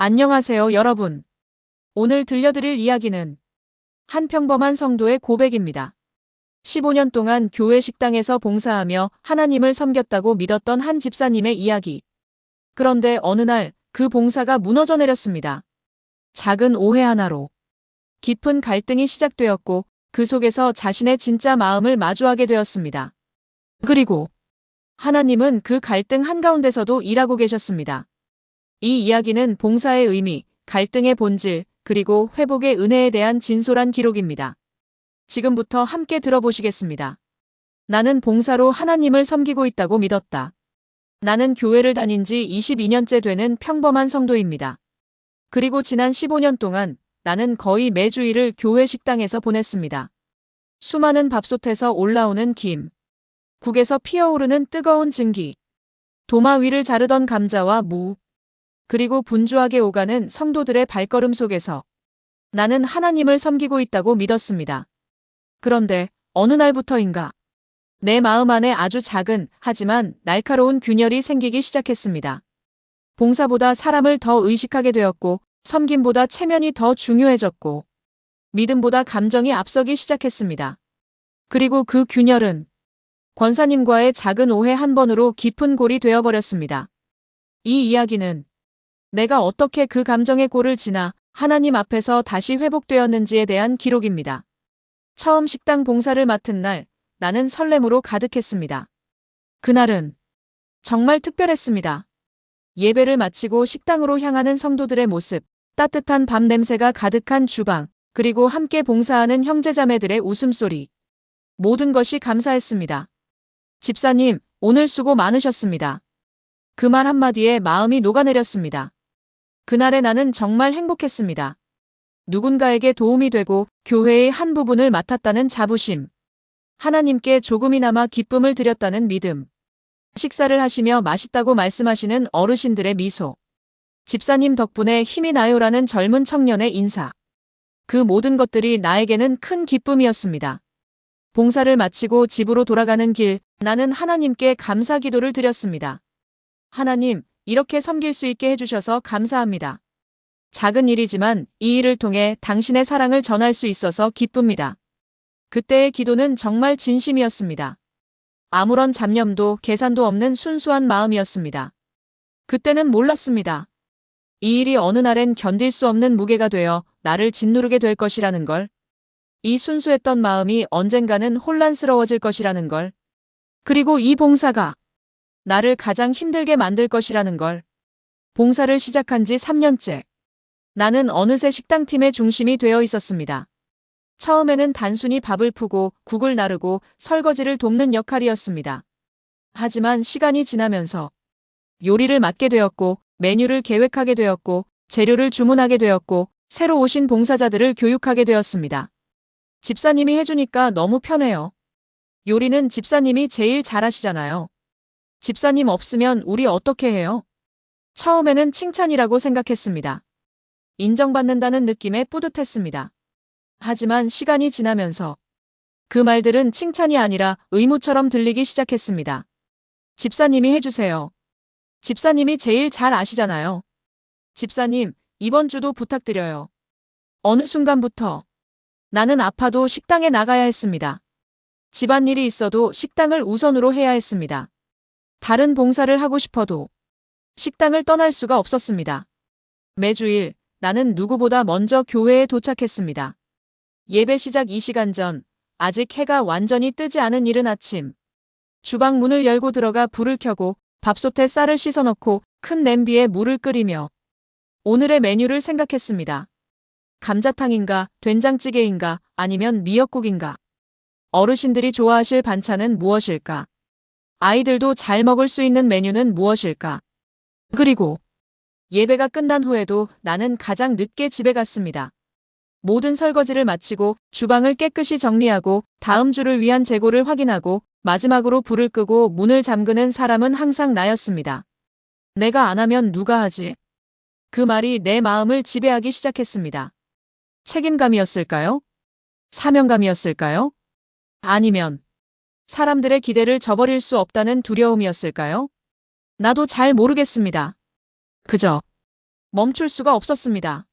안녕하세요, 여러분. 오늘 들려드릴 이야기는 한 평범한 성도의 고백입니다. 15년 동안 교회 식당에서 봉사하며 하나님을 섬겼다고 믿었던 한 집사님의 이야기. 그런데 어느 날 그 봉사가 무너져 내렸습니다. 작은 오해 하나로 깊은 갈등이 시작되었고 그 속에서 자신의 진짜 마음을 마주하게 되었습니다. 그리고 하나님은 그 갈등 한가운데서도 일하고 계셨습니다. 이 이야기는 봉사의 의미, 갈등의 본질, 그리고 회복의 은혜에 대한 진솔한 기록입니다. 지금부터 함께 들어보시겠습니다. 나는 봉사로 하나님을 섬기고 있다고 믿었다. 나는 교회를 다닌 지 22년째 되는 평범한 성도입니다. 그리고 지난 15년 동안 나는 거의 매주일을 교회 식당에서 보냈습니다. 수많은 밥솥에서 올라오는 김, 국에서 피어오르는 뜨거운 증기, 도마 위를 자르던 감자와 무, 그리고 분주하게 오가는 성도들의 발걸음 속에서 나는 하나님을 섬기고 있다고 믿었습니다. 그런데 어느 날부터인가 내 마음 안에 아주 작은 하지만 날카로운 균열이 생기기 시작했습니다. 봉사보다 사람을 더 의식하게 되었고 섬김보다 체면이 더 중요해졌고 믿음보다 감정이 앞서기 시작했습니다. 그리고 그 균열은 권사님과의 작은 오해 한 번으로 깊은 골이 되어버렸습니다. 이 이야기는 내가 어떻게 그 감정의 골을 지나 하나님 앞에서 다시 회복되었는지에 대한 기록입니다. 처음 식당 봉사를 맡은 날, 나는 설렘으로 가득했습니다. 그날은 정말 특별했습니다. 예배를 마치고 식당으로 향하는 성도들의 모습, 따뜻한 밥 냄새가 가득한 주방, 그리고 함께 봉사하는 형제자매들의 웃음소리. 모든 것이 감사했습니다. 집사님, 오늘 수고 많으셨습니다. 그 말 한마디에 마음이 녹아내렸습니다. 그날의 나는 정말 행복했습니다. 누군가에게 도움이 되고 교회의 한 부분을 맡았다는 자부심. 하나님께 조금이나마 기쁨을 드렸다는 믿음. 식사를 하시며 맛있다고 말씀하시는 어르신들의 미소. 집사님 덕분에 힘이 나요라는 젊은 청년의 인사. 그 모든 것들이 나에게는 큰 기쁨이었습니다. 봉사를 마치고 집으로 돌아가는 길, 나는 하나님께 감사 기도를 드렸습니다. 하나님, 이렇게 섬길 수 있게 해주셔서 감사합니다. 작은 일이지만 이 일을 통해 당신의 사랑을 전할 수 있어서 기쁩니다. 그때의 기도는 정말 진심이었습니다. 아무런 잡념도 계산도 없는 순수한 마음이었습니다. 그때는 몰랐습니다. 이 일이 어느 날엔 견딜 수 없는 무게가 되어 나를 짓누르게 될 것이라는 걸. 이 순수했던 마음이 언젠가는 혼란스러워질 것이라는 걸. 그리고 이 봉사가 나를 가장 힘들게 만들 것이라는 걸. 봉사를 시작한 지 3년째. 나는 어느새 식당팀의 중심이 되어 있었습니다. 처음에는 단순히 밥을 푸고 국을 나르고 설거지를 돕는 역할이었습니다. 하지만 시간이 지나면서 요리를 맡게 되었고 메뉴를 계획하게 되었고 재료를 주문하게 되었고 새로 오신 봉사자들을 교육하게 되었습니다. 집사님이 해주니까 너무 편해요. 요리는 집사님이 제일 잘하시잖아요. 집사님 없으면 우리 어떻게 해요? 처음에는 칭찬이라고 생각했습니다. 인정받는다는 느낌에 뿌듯했습니다. 하지만 시간이 지나면서 그 말들은 칭찬이 아니라 의무처럼 들리기 시작했습니다. 집사님이 해주세요. 집사님이 제일 잘 아시잖아요. 집사님, 이번 주도 부탁드려요. 어느 순간부터 나는 아파도 식당에 나가야 했습니다. 집안일이 있어도 식당을 우선으로 해야 했습니다. 다른 봉사를 하고 싶어도 식당을 떠날 수가 없었습니다. 매주일 나는 누구보다 먼저 교회에 도착했습니다. 예배 시작 2시간 전, 아직 해가 완전히 뜨지 않은 이른 아침. 주방 문을 열고 들어가 불을 켜고 밥솥에 쌀을 씻어 넣고 큰 냄비에 물을 끓이며 오늘의 메뉴를 생각했습니다. 감자탕인가, 된장찌개인가, 아니면 미역국인가. 어르신들이 좋아하실 반찬은 무엇일까? 아이들도 잘 먹을 수 있는 메뉴는 무엇일까? 그리고 예배가 끝난 후에도 나는 가장 늦게 집에 갔습니다. 모든 설거지를 마치고 주방을 깨끗이 정리하고 다음 주를 위한 재고를 확인하고 마지막으로 불을 끄고 문을 잠그는 사람은 항상 나였습니다. 내가 안 하면 누가 하지? 그 말이 내 마음을 지배하기 시작했습니다. 책임감이었을까요? 사명감이었을까요? 아니면 사람들의 기대를 저버릴 수 없다는 두려움이었을까요? 나도 잘 모르겠습니다. 그저 멈출 수가 없었습니다.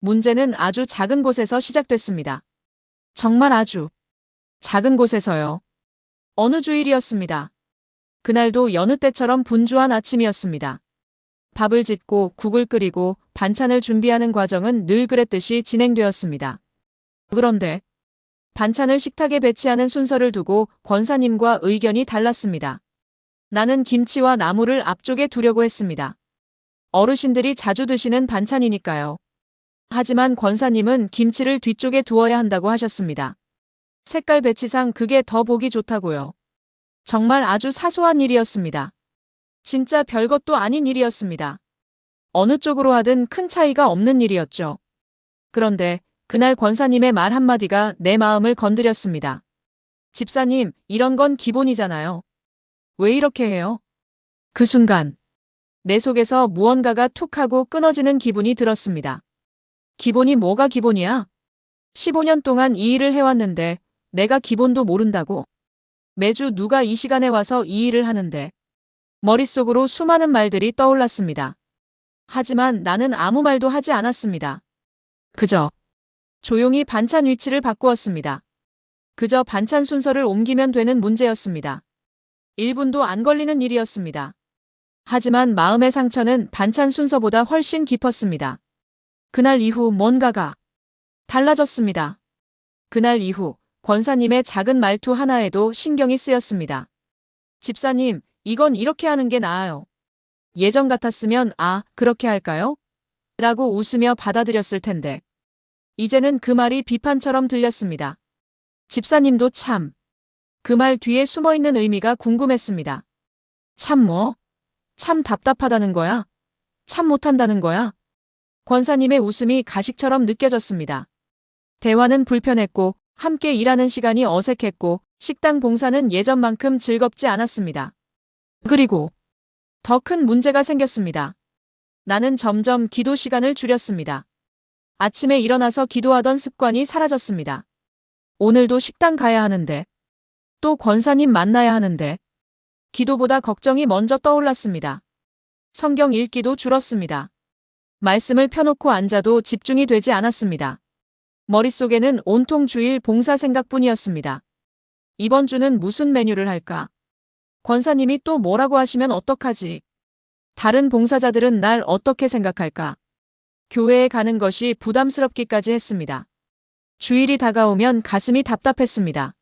문제는 아주 작은 곳에서 시작됐습니다. 정말 아주 작은 곳에서요. 어느 주일이었습니다. 그날도 여느 때처럼 분주한 아침이었습니다. 밥을 짓고 국을 끓이고 반찬을 준비하는 과정은 늘 그랬듯이 진행되었습니다. 그런데 반찬을 식탁에 배치하는 순서를 두고 권사님과 의견이 달랐습니다. 나는 김치와 나물을 앞쪽에 두려고 했습니다. 어르신들이 자주 드시는 반찬이니까요. 하지만 권사님은 김치를 뒤쪽에 두어야 한다고 하셨습니다. 색깔 배치상 그게 더 보기 좋다고요. 정말 아주 사소한 일이었습니다. 진짜 별것도 아닌 일이었습니다. 어느 쪽으로 하든 큰 차이가 없는 일이었죠. 그런데 그날 권사님의 말 한마디가 내 마음을 건드렸습니다. 집사님, 이런 건 기본이잖아요. 왜 이렇게 해요? 그 순간 내 속에서 무언가가 툭 하고 끊어지는 기분이 들었습니다. 기본이 뭐가 기본이야? 15년 동안 이 일을 해왔는데 내가 기본도 모른다고? 매주 누가 이 시간에 와서 이 일을 하는데? 머릿속으로 수많은 말들이 떠올랐습니다. 하지만 나는 아무 말도 하지 않았습니다. 그저 조용히 반찬 위치를 바꾸었습니다. 그저 반찬 순서를 옮기면 되는 문제였습니다. 1분도 안 걸리는 일이었습니다. 하지만 마음의 상처는 반찬 순서보다 훨씬 깊었습니다. 그날 이후 뭔가가 달라졌습니다. 그날 이후 권사님의 작은 말투 하나에도 신경이 쓰였습니다. 집사님, 이건 이렇게 하는 게 나아요. 예전 같았으면 그렇게 할까요? 라고 웃으며 받아들였을 텐데. 이제는 그 말이 비판처럼 들렸습니다. 집사님도 참. 그 말 뒤에 숨어있는 의미가 궁금했습니다. 참 뭐? 참 답답하다는 거야? 참 못한다는 거야? 권사님의 웃음이 가식처럼 느껴졌습니다. 대화는 불편했고 함께 일하는 시간이 어색했고 식당 봉사는 예전만큼 즐겁지 않았습니다. 그리고 더 큰 문제가 생겼습니다. 나는 점점 기도 시간을 줄였습니다. 아침에 일어나서 기도하던 습관이 사라졌습니다. 오늘도 식당 가야 하는데, 또 권사님 만나야 하는데, 기도보다 걱정이 먼저 떠올랐습니다. 성경 읽기도 줄었습니다. 말씀을 펴놓고 앉아도 집중이 되지 않았습니다. 머릿속에는 온통 주일 봉사 생각뿐이었습니다. 이번 주는 무슨 메뉴를 할까? 권사님이 또 뭐라고 하시면 어떡하지? 다른 봉사자들은 날 어떻게 생각할까? 교회에 가는 것이 부담스럽기까지 했습니다. 주일이 다가오면 가슴이 답답했습니다.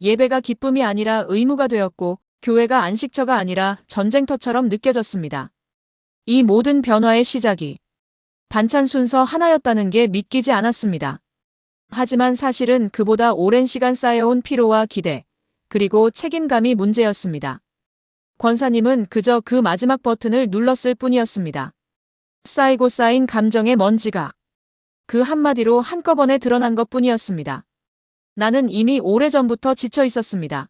예배가 기쁨이 아니라 의무가 되었고 교회가 안식처가 아니라 전쟁터처럼 느껴졌습니다. 이 모든 변화의 시작이 반찬 순서 하나였다는 게 믿기지 않았습니다. 하지만 사실은 그보다 오랜 시간 쌓여온 피로와 기대, 그리고 책임감이 문제였습니다. 권사님은 그저 그 마지막 버튼을 눌렀을 뿐이었습니다. 쌓이고 쌓인 감정의 먼지가 그 한마디로 한꺼번에 드러난 것뿐이었습니다. 나는 이미 오래전부터 지쳐 있었습니다.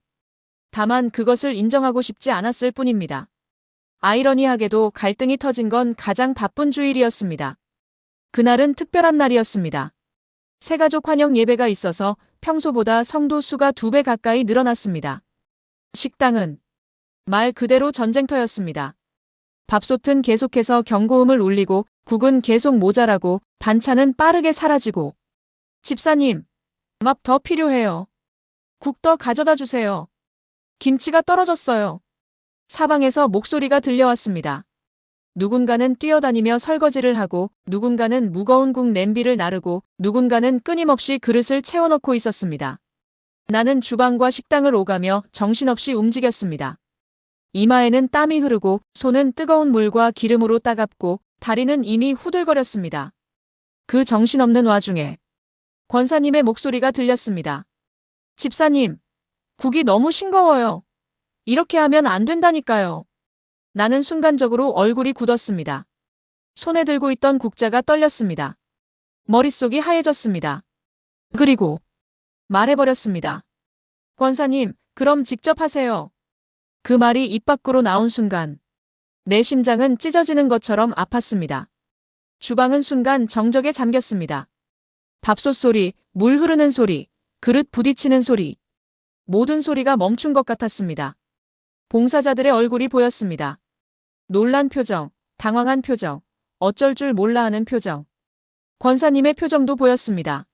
다만 그것을 인정하고 싶지 않았을 뿐입니다. 아이러니하게도 갈등이 터진 건 가장 바쁜 주일이었습니다. 그날은 특별한 날이었습니다. 새가족 환영 예배가 있어서 평소보다 성도 수가 2배 가까이 늘어났습니다. 식당은 말 그대로 전쟁터였습니다. 밥솥은 계속해서 경고음을 울리고 국은 계속 모자라고 반찬은 빠르게 사라지고 집사님, 밥 더 필요해요. 국 더 가져다 주세요. 김치가 떨어졌어요. 사방에서 목소리가 들려왔습니다. 누군가는 뛰어다니며 설거지를 하고 누군가는 무거운 국 냄비를 나르고 누군가는 끊임없이 그릇을 채워넣고 있었습니다. 나는 주방과 식당을 오가며 정신없이 움직였습니다. 이마에는 땀이 흐르고 손은 뜨거운 물과 기름으로 따갑고 다리는 이미 후들거렸습니다. 그 정신없는 와중에 권사님의 목소리가 들렸습니다. 집사님, 국이 너무 싱거워요. 이렇게 하면 안 된다니까요. 나는 순간적으로 얼굴이 굳었습니다. 손에 들고 있던 국자가 떨렸습니다. 머릿속이 하얘졌습니다. 그리고 말해버렸습니다. 권사님, 그럼 직접 하세요. 그 말이 입 밖으로 나온 순간 내 심장은 찢어지는 것처럼 아팠습니다. 주방은 순간 정적에 잠겼습니다. 밥솥 소리, 물 흐르는 소리, 그릇 부딪히는 소리. 모든 소리가 멈춘 것 같았습니다. 봉사자들의 얼굴이 보였습니다. 놀란 표정, 당황한 표정, 어쩔 줄 몰라 하는 표정. 권사님의 표정도 보였습니다.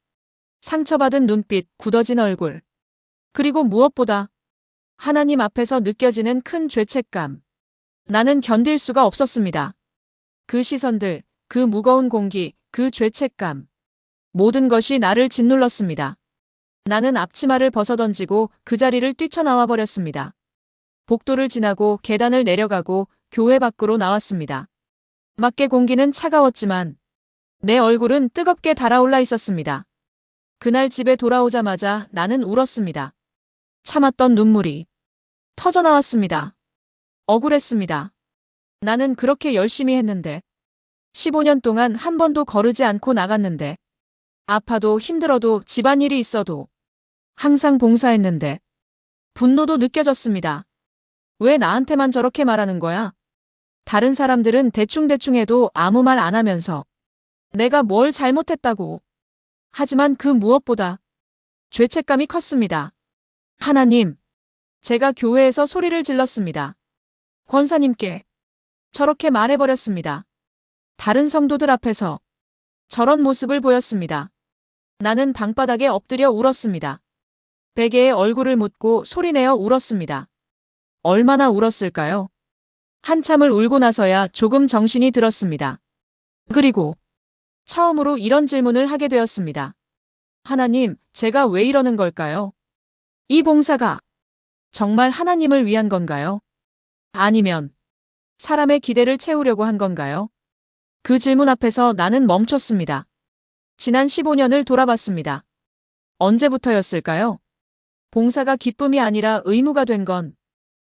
상처받은 눈빛, 굳어진 얼굴. 그리고 무엇보다 하나님 앞에서 느껴지는 큰 죄책감. 나는 견딜 수가 없었습니다. 그 시선들, 그 무거운 공기, 그 죄책감. 모든 것이 나를 짓눌렀습니다. 나는 앞치마를 벗어던지고 그 자리를 뛰쳐나와 버렸습니다. 복도를 지나고 계단을 내려가고 교회 밖으로 나왔습니다. 밖의 공기는 차가웠지만 내 얼굴은 뜨겁게 달아올라 있었습니다. 그날 집에 돌아오자마자 나는 울었습니다. 참았던 눈물이 터져나왔습니다. 억울했습니다. 나는 그렇게 열심히 했는데 15년 동안 한 번도 거르지 않고 나갔는데 아파도 힘들어도 집안일이 있어도 항상 봉사했는데 분노도 느껴졌습니다. 왜 나한테만 저렇게 말하는 거야? 다른 사람들은 대충대충 해도 아무 말 안 하면서 내가 뭘 잘못했다고. 하지만 그 무엇보다 죄책감이 컸습니다. 하나님, 제가 교회에서 소리를 질렀습니다. 권사님께 저렇게 말해버렸습니다. 다른 성도들 앞에서 저런 모습을 보였습니다. 나는 방바닥에 엎드려 울었습니다. 베개에 얼굴을 묻고 소리내어 울었습니다. 얼마나 울었을까요? 한참을 울고 나서야 조금 정신이 들었습니다. 그리고 처음으로 이런 질문을 하게 되었습니다. 하나님, 제가 왜 이러는 걸까요? 이 봉사가 정말 하나님을 위한 건가요? 아니면 사람의 기대를 채우려고 한 건가요? 그 질문 앞에서 나는 멈췄습니다. 지난 15년을 돌아봤습니다. 언제부터였을까요? 봉사가 기쁨이 아니라 의무가 된 건,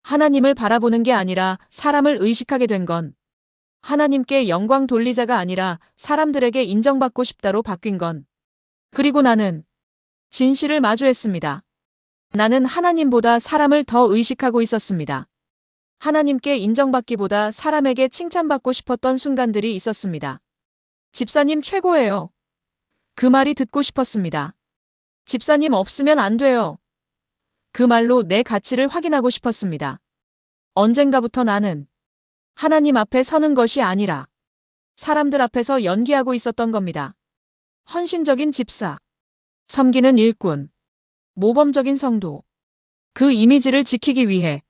하나님을 바라보는 게 아니라 사람을 의식하게 된 건, 하나님께 영광 돌리자가 아니라 사람들에게 인정받고 싶다로 바뀐 건, 그리고 나는 진실을 마주했습니다. 나는 하나님보다 사람을 더 의식하고 있었습니다. 하나님께 인정받기보다 사람에게 칭찬받고 싶었던 순간들이 있었습니다. 집사님 최고예요. 그 말이 듣고 싶었습니다. 집사님 없으면 안 돼요. 그 말로 내 가치를 확인하고 싶었습니다. 언젠가부터 나는 하나님 앞에 서는 것이 아니라 사람들 앞에서 연기하고 있었던 겁니다. 헌신적인 집사, 섬기는 일꾼, 모범적인 성도. 그 이미지를 지키기 위해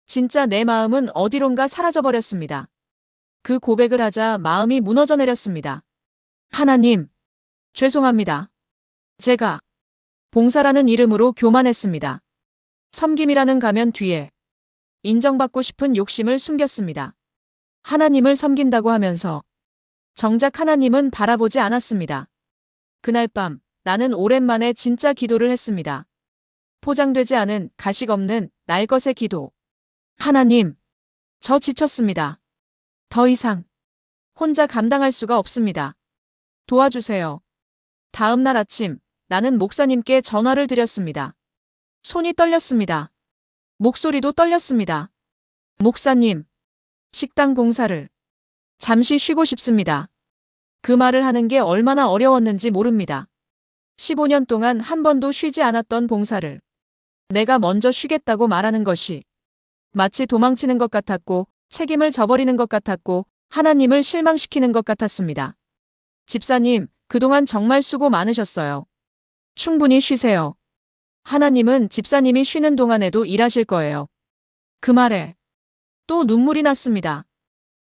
진짜 내 마음은 어디론가 사라져버렸습니다. 그 고백을 하자 마음이 무너져 내렸습니다. 하나님, 죄송합니다. 제가 봉사라는 이름으로 교만했습니다. 섬김이라는 가면 뒤에 인정받고 싶은 욕심을 숨겼습니다. 하나님을 섬긴다고 하면서 정작 하나님은 바라보지 않았습니다. 그날 밤 나는 오랜만에 진짜 기도를 했습니다. 포장되지 않은 가식 없는 날 것의 기도. 하나님, 저 지쳤습니다. 더 이상 혼자 감당할 수가 없습니다. 도와주세요. 다음 날 아침 나는 목사님께 전화를 드렸습니다. 손이 떨렸습니다. 목소리도 떨렸습니다. 목사님, 식당 봉사를 잠시 쉬고 싶습니다. 그 말을 하는 게 얼마나 어려웠는지 모릅니다. 15년 동안 한 번도 쉬지 않았던 봉사를 내가 먼저 쉬겠다고 말하는 것이 마치 도망치는 것 같았고 책임을 져버리는 것 같았고 하나님을 실망시키는 것 같았습니다. 집사님, 그동안 정말 수고 많으셨어요. 충분히 쉬세요. 하나님은 집사님이 쉬는 동안에도 일하실 거예요. 그 말에 또 눈물이 났습니다.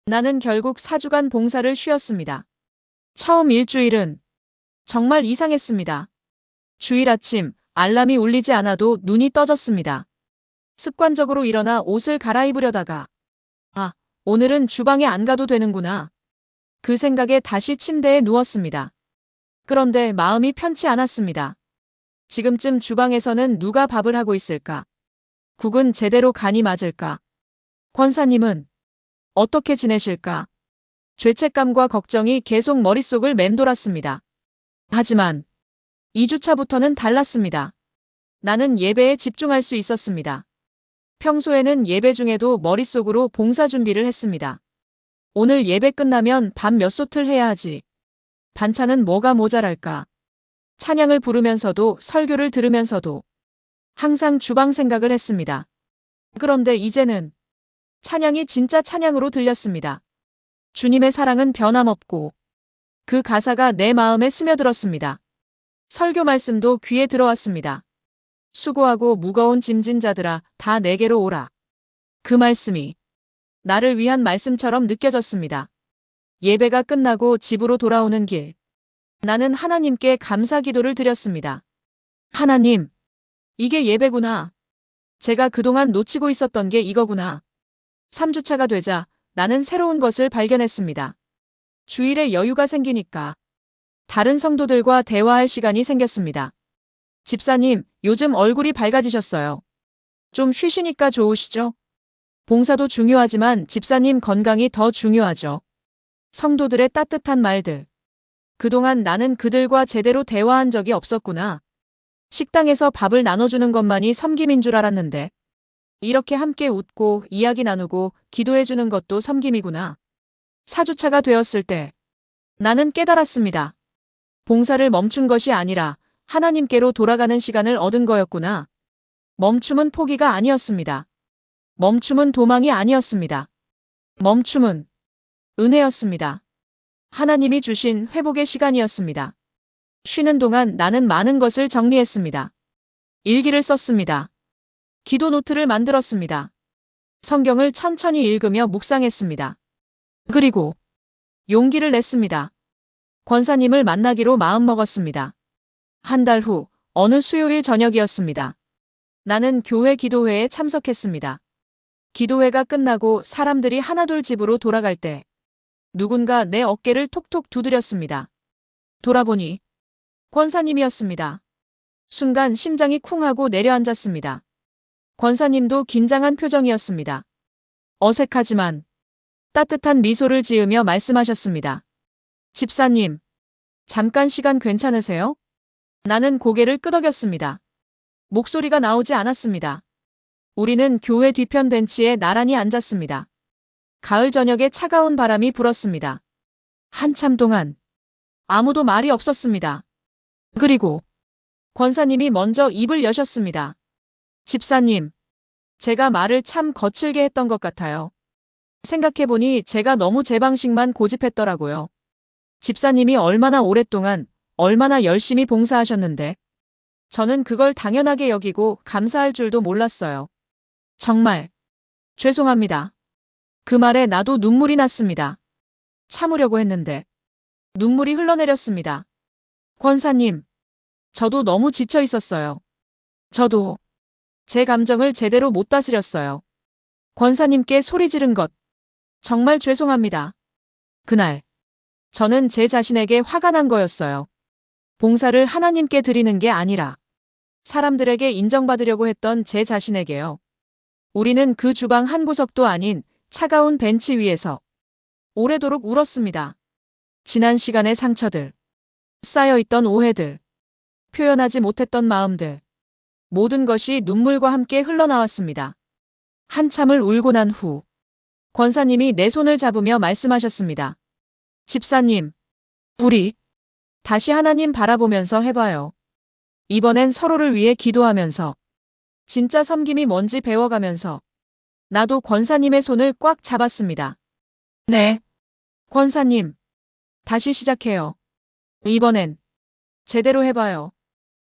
나는 결국 4주간 봉사를 쉬었습니다. 처음 일주일은 정말 이상했습니다. 주일 아침 알람이 울리지 않아도 눈이 떠졌습니다. 습관적으로 일어나 옷을 갈아입으려다가 오늘은 주방에 안 가도 되는구나. 그 생각에 다시 침대에 누웠습니다. 그런데 마음이 편치 않았습니다. 지금쯤 주방에서는 누가 밥을 하고 있을까? 국은 제대로 간이 맞을까? 권사님은 어떻게 지내실까? 죄책감과 걱정이 계속 머릿속을 맴돌았습니다. 하지만 2주차부터는 달랐습니다. 나는 예배에 집중할 수 있었습니다. 평소에는 예배 중에도 머릿속으로 봉사 준비를 했습니다. 오늘 예배 끝나면 밥 몇 소틀 해야 하지. 반찬은 뭐가 모자랄까. 찬양을 부르면서도 설교를 들으면서도 항상 주방 생각을 했습니다. 그런데 이제는 찬양이 진짜 찬양으로 들렸습니다. 주님의 사랑은 변함없고 그 가사가 내 마음에 스며들었습니다. 설교 말씀도 귀에 들어왔습니다. 수고하고 무거운 짐진 자들아 다 내게로 오라. 그 말씀이 나를 위한 말씀처럼 느껴졌습니다. 예배가 끝나고 집으로 돌아오는 길. 나는 하나님께 감사 기도를 드렸습니다. 하나님, 이게 예배구나. 제가 그동안 놓치고 있었던 게 이거구나. 3주차가 되자 나는 새로운 것을 발견했습니다. 주일에 여유가 생기니까 다른 성도들과 대화할 시간이 생겼습니다. 집사님, 요즘 얼굴이 밝아지셨어요. 좀 쉬시니까 좋으시죠? 봉사도 중요하지만 집사님 건강이 더 중요하죠. 성도들의 따뜻한 말들. 그동안 나는 그들과 제대로 대화한 적이 없었구나. 식당에서 밥을 나눠주는 것만이 섬김인 줄 알았는데 이렇게 함께 웃고 이야기 나누고 기도해주는 것도 섬김이구나. 4주차가 되었을 때 나는 깨달았습니다. 봉사를 멈춘 것이 아니라 하나님께로 돌아가는 시간을 얻은 거였구나. 멈춤은 포기가 아니었습니다. 멈춤은 도망이 아니었습니다. 멈춤은 은혜였습니다. 하나님이 주신 회복의 시간이었습니다. 쉬는 동안 나는 많은 것을 정리했습니다. 일기를 썼습니다. 기도 노트를 만들었습니다. 성경을 천천히 읽으며 묵상했습니다. 그리고 용기를 냈습니다. 권사님을 만나기로 마음먹었습니다. 한 달 후 어느 수요일 저녁이었습니다. 나는 교회 기도회에 참석했습니다. 기도회가 끝나고 사람들이 하나둘 집으로 돌아갈 때 누군가 내 어깨를 톡톡 두드렸습니다. 돌아보니 권사님이었습니다. 순간 심장이 쿵 하고 내려앉았습니다. 권사님도 긴장한 표정이었습니다. 어색하지만 따뜻한 미소를 지으며 말씀하셨습니다. 집사님, 잠깐 시간 괜찮으세요? 나는 고개를 끄덕였습니다. 목소리가 나오지 않았습니다. 우리는 교회 뒤편 벤치에 나란히 앉았습니다. 가을 저녁에 차가운 바람이 불었습니다. 한참 동안 아무도 말이 없었습니다. 그리고 권사님이 먼저 입을 여셨습니다. 집사님, 제가 말을 참 거칠게 했던 것 같아요. 생각해보니 제가 너무 제 방식만 고집했더라고요. 집사님이 얼마나 오랫동안, 얼마나 열심히 봉사하셨는데 저는 그걸 당연하게 여기고 감사할 줄도 몰랐어요. 정말 죄송합니다. 그 말에 나도 눈물이 났습니다. 참으려고 했는데 눈물이 흘러내렸습니다. 권사님, 저도 너무 지쳐 있었어요. 저도 제 감정을 제대로 못 다스렸어요. 권사님께 소리 지른 것 정말 죄송합니다. 그날 저는 제 자신에게 화가 난 거였어요. 봉사를 하나님께 드리는 게 아니라 사람들에게 인정받으려고 했던 제 자신에게요. 우리는 그 주방 한 구석도 아닌 차가운 벤치 위에서 오래도록 울었습니다. 지난 시간의 상처들, 쌓여있던 오해들, 표현하지 못했던 마음들, 모든 것이 눈물과 함께 흘러나왔습니다. 한참을 울고 난 후 권사님이 내 손을 잡으며 말씀하셨습니다. 집사님, 우리 다시 하나님 바라보면서 해봐요. 이번엔 서로를 위해 기도하면서 진짜 섬김이 뭔지 배워가면서 나도 권사님의 손을 꽉 잡았습니다. 네, 권사님, 다시 시작해요. 이번엔 제대로 해봐요.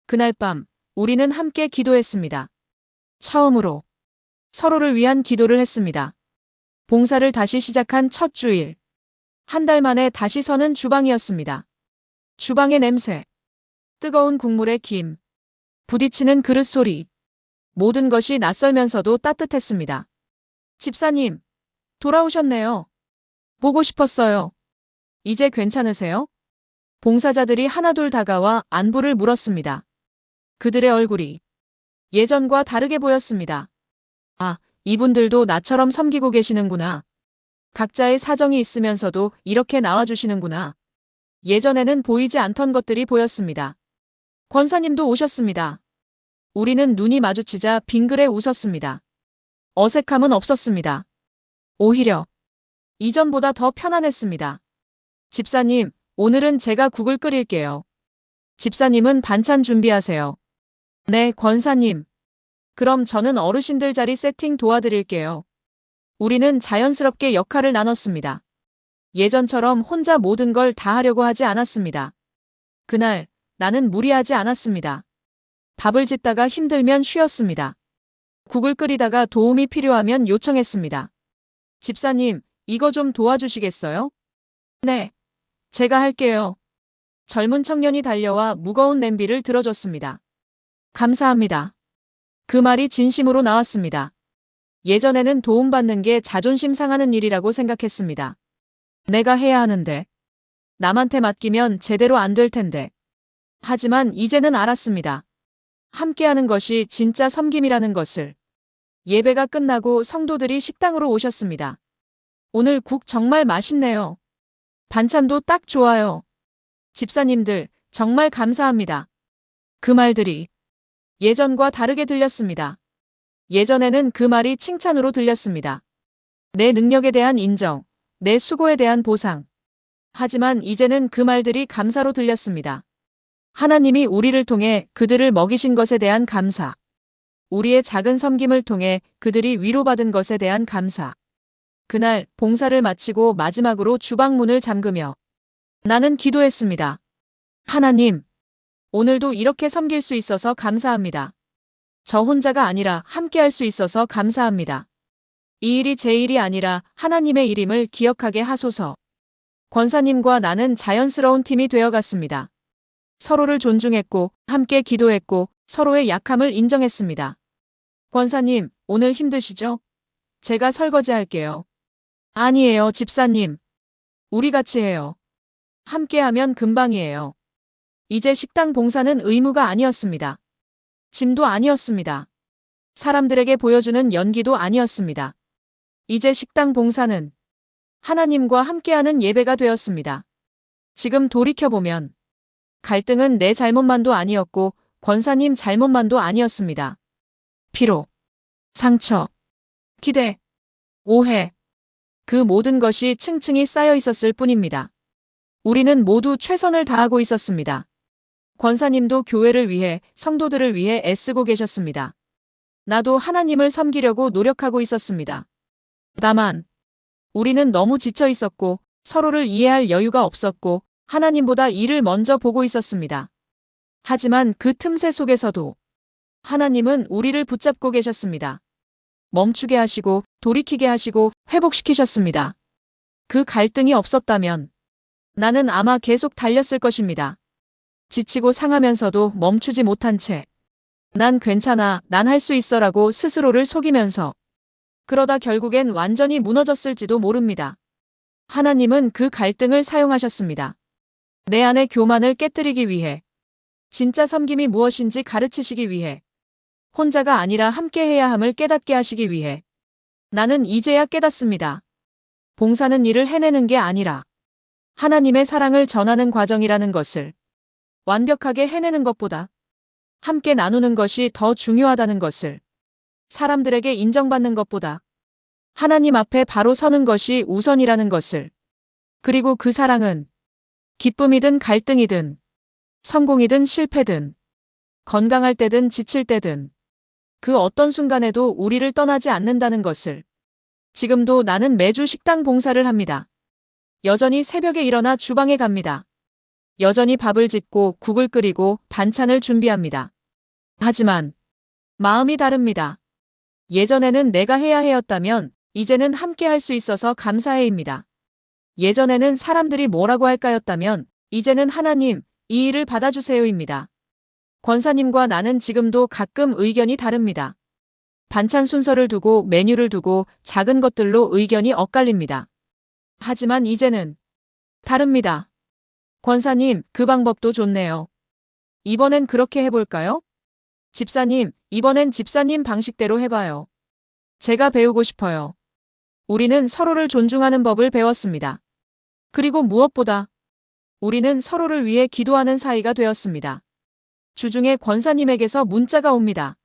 그날 밤 우리는 함께 기도했습니다. 처음으로 서로를 위한 기도를 했습니다. 봉사를 다시 시작한 첫 주일. 한 달 만에 다시 서는 주방이었습니다. 주방의 냄새, 뜨거운 국물의 김, 부딪히는 그릇 소리. 모든 것이 낯설면서도 따뜻했습니다. 집사님, 돌아오셨네요. 보고 싶었어요. 이제 괜찮으세요? 봉사자들이 하나둘 다가와 안부를 물었습니다. 그들의 얼굴이 예전과 다르게 보였습니다. 아, 이분들도 나처럼 섬기고 계시는구나. 각자의 사정이 있으면서도 이렇게 나와주시는구나. 예전에는 보이지 않던 것들이 보였습니다. 권사님도 오셨습니다. 우리는 눈이 마주치자 빙그레 웃었습니다. 어색함은 없었습니다. 오히려 이전보다 더 편안했습니다. 집사님, 오늘은 제가 국을 끓일게요. 집사님은 반찬 준비하세요. 네, 권사님. 그럼 저는 어르신들 자리 세팅 도와드릴게요. 우리는 자연스럽게 역할을 나눴습니다. 예전처럼 혼자 모든 걸 다 하려고 하지 않았습니다. 그날 나는 무리하지 않았습니다. 밥을 짓다가 힘들면 쉬었습니다. 국을 끓이다가 도움이 필요하면 요청했습니다. 집사님, 이거 좀 도와주시겠어요? 네, 제가 할게요. 젊은 청년이 달려와 무거운 냄비를 들어줬습니다. 감사합니다. 그 말이 진심으로 나왔습니다. 예전에는 도움받는 게 자존심 상하는 일이라고 생각했습니다. 내가 해야 하는데, 남한테 맡기면 제대로 안 될 텐데. 하지만 이제는 알았습니다. 함께하는 것이 진짜 섬김이라는 것을. 예배가 끝나고 성도들이 식당으로 오셨습니다. 오늘 국 정말 맛있네요. 반찬도 딱 좋아요. 집사님들, 정말 감사합니다. 그 말들이 예전과 다르게 들렸습니다. 예전에는 그 말이 칭찬으로 들렸습니다. 내 능력에 대한 인정, 내 수고에 대한 보상. 하지만 이제는 그 말들이 감사로 들렸습니다. 하나님이 우리를 통해 그들을 먹이신 것에 대한 감사. 우리의 작은 섬김을 통해 그들이 위로받은 것에 대한 감사. 그날 봉사를 마치고 마지막으로 주방 문을 잠그며 나는 기도했습니다. 하나님, 오늘도 이렇게 섬길 수 있어서 감사합니다. 저 혼자가 아니라 함께할 수 있어서 감사합니다. 이 일이 제 일이 아니라 하나님의 일임을 기억하게 하소서. 권사님과 나는 자연스러운 팀이 되어갔습니다. 서로를 존중했고 함께 기도했고 서로의 약함을 인정했습니다. 권사님, 오늘 힘드시죠? 제가 설거지할게요. 아니에요, 집사님. 우리 같이 해요. 함께하면 금방이에요. 이제 식당 봉사는 의무가 아니었습니다. 짐도 아니었습니다. 사람들에게 보여주는 연기도 아니었습니다. 이제 식당 봉사는 하나님과 함께하는 예배가 되었습니다. 지금 돌이켜보면 갈등은 내 잘못만도 아니었고 권사님 잘못만도 아니었습니다. 피로, 상처, 기대, 오해, 그 모든 것이 층층이 쌓여 있었을 뿐입니다. 우리는 모두 최선을 다하고 있었습니다. 권사님도 교회를 위해, 성도들을 위해 애쓰고 계셨습니다. 나도 하나님을 섬기려고 노력하고 있었습니다. 다만 우리는 너무 지쳐 있었고 서로를 이해할 여유가 없었고 하나님보다 일을 먼저 보고 있었습니다. 하지만 그 틈새 속에서도 하나님은 우리를 붙잡고 계셨습니다. 멈추게 하시고 돌이키게 하시고 회복시키셨습니다. 그 갈등이 없었다면 나는 아마 계속 달렸을 것입니다. 지치고 상하면서도 멈추지 못한 채 난 괜찮아, 난 할 수 있어라고 스스로를 속이면서 그러다 결국엔 완전히 무너졌을지도 모릅니다. 하나님은 그 갈등을 사용하셨습니다. 내 안의 교만을 깨뜨리기 위해, 진짜 섬김이 무엇인지 가르치시기 위해, 혼자가 아니라 함께 해야 함을 깨닫게 하시기 위해. 나는 이제야 깨닫습니다. 봉사는 일을 해내는 게 아니라 하나님의 사랑을 전하는 과정이라는 것을. 완벽하게 해내는 것보다 함께 나누는 것이 더 중요하다는 것을. 사람들에게 인정받는 것보다 하나님 앞에 바로 서는 것이 우선이라는 것을. 그리고 그 사랑은 기쁨이든 갈등이든 성공이든 실패든 건강할 때든 지칠 때든 그 어떤 순간에도 우리를 떠나지 않는다는 것을. 지금도 나는 매주 식당 봉사를 합니다. 여전히 새벽에 일어나 주방에 갑니다. 여전히 밥을 짓고 국을 끓이고 반찬을 준비합니다. 하지만 마음이 다릅니다. 예전에는 내가 해야 해였다면 이제는 함께 할 수 있어서 감사해입니다. 예전에는 사람들이 뭐라고 할까였다면 이제는 하나님, 이 일을 받아주세요입니다. 권사님과 나는 지금도 가끔 의견이 다릅니다. 반찬 순서를 두고 메뉴를 두고 작은 것들로 의견이 엇갈립니다. 하지만 이제는 다릅니다. 권사님, 그 방법도 좋네요. 이번엔 그렇게 해볼까요? 집사님, 이번엔 집사님 방식대로 해봐요. 제가 배우고 싶어요. 우리는 서로를 존중하는 법을 배웠습니다. 그리고 무엇보다 우리는 서로를 위해 기도하는 사이가 되었습니다. 주중에 권사님에게서 문자가 옵니다.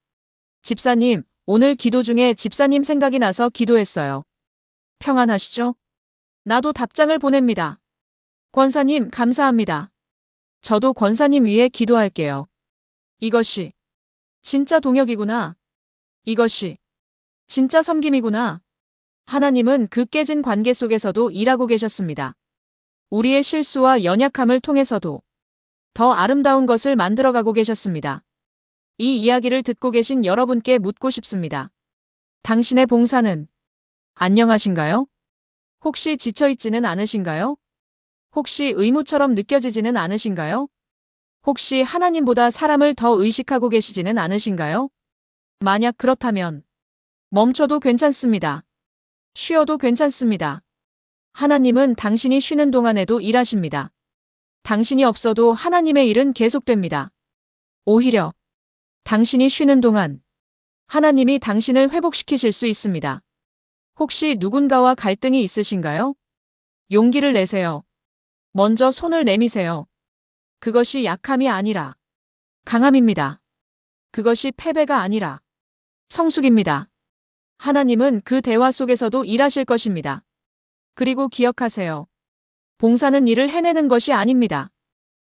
집사님, 오늘 기도 중에 집사님 생각이 나서 기도했어요. 평안하시죠? 나도 답장을 보냅니다. 권사님, 감사합니다. 저도 권사님 위해 기도할게요. 이것이 진짜 동역이구나. 이것이 진짜 섬김이구나. 하나님은 그 깨진 관계 속에서도 일하고 계셨습니다. 우리의 실수와 연약함을 통해서도 더 아름다운 것을 만들어가고 계셨습니다. 이 이야기를 듣고 계신 여러분께 묻고 싶습니다. 당신의 봉사는 안녕하신가요? 혹시 지쳐있지는 않으신가요? 혹시 의무처럼 느껴지지는 않으신가요? 혹시 하나님보다 사람을 더 의식하고 계시지는 않으신가요? 만약 그렇다면 멈춰도 괜찮습니다. 쉬어도 괜찮습니다. 하나님은 당신이 쉬는 동안에도 일하십니다. 당신이 없어도 하나님의 일은 계속됩니다. 오히려 당신이 쉬는 동안 하나님이 당신을 회복시키실 수 있습니다. 혹시 누군가와 갈등이 있으신가요? 용기를 내세요. 먼저 손을 내미세요. 그것이 약함이 아니라 강함입니다. 그것이 패배가 아니라 성숙입니다. 하나님은 그 대화 속에서도 일하실 것입니다. 그리고 기억하세요. 봉사는 일을 해내는 것이 아닙니다.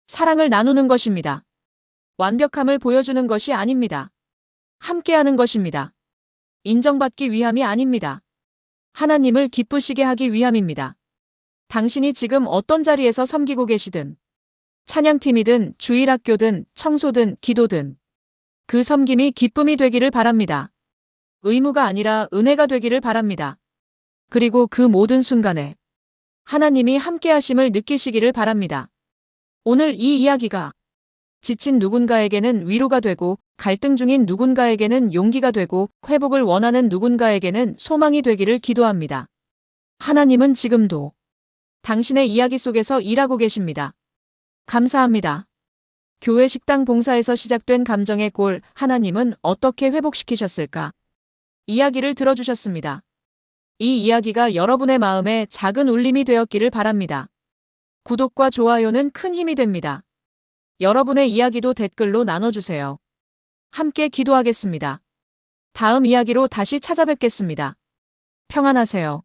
사랑을 나누는 것입니다. 완벽함을 보여주는 것이 아닙니다. 함께하는 것입니다. 인정받기 위함이 아닙니다. 하나님을 기쁘시게 하기 위함입니다. 당신이 지금 어떤 자리에서 섬기고 계시든, 찬양팀이든 주일학교든 청소든 기도든 그 섬김이 기쁨이 되기를 바랍니다. 의무가 아니라 은혜가 되기를 바랍니다. 그리고 그 모든 순간에 하나님이 함께하심을 느끼시기를 바랍니다. 오늘 이 이야기가 지친 누군가에게는 위로가 되고 갈등 중인 누군가에게는 용기가 되고 회복을 원하는 누군가에게는 소망이 되기를 기도합니다. 하나님은 지금도 당신의 이야기 속에서 일하고 계십니다. 감사합니다. 교회 식당 봉사에서 시작된 감정의 골, 하나님은 어떻게 회복시키셨을까? 이야기를 들어주셨습니다. 이 이야기가 여러분의 마음에 작은 울림이 되었기를 바랍니다. 구독과 좋아요는 큰 힘이 됩니다. 여러분의 이야기도 댓글로 나눠주세요. 함께 기도하겠습니다. 다음 이야기로 다시 찾아뵙겠습니다. 평안하세요.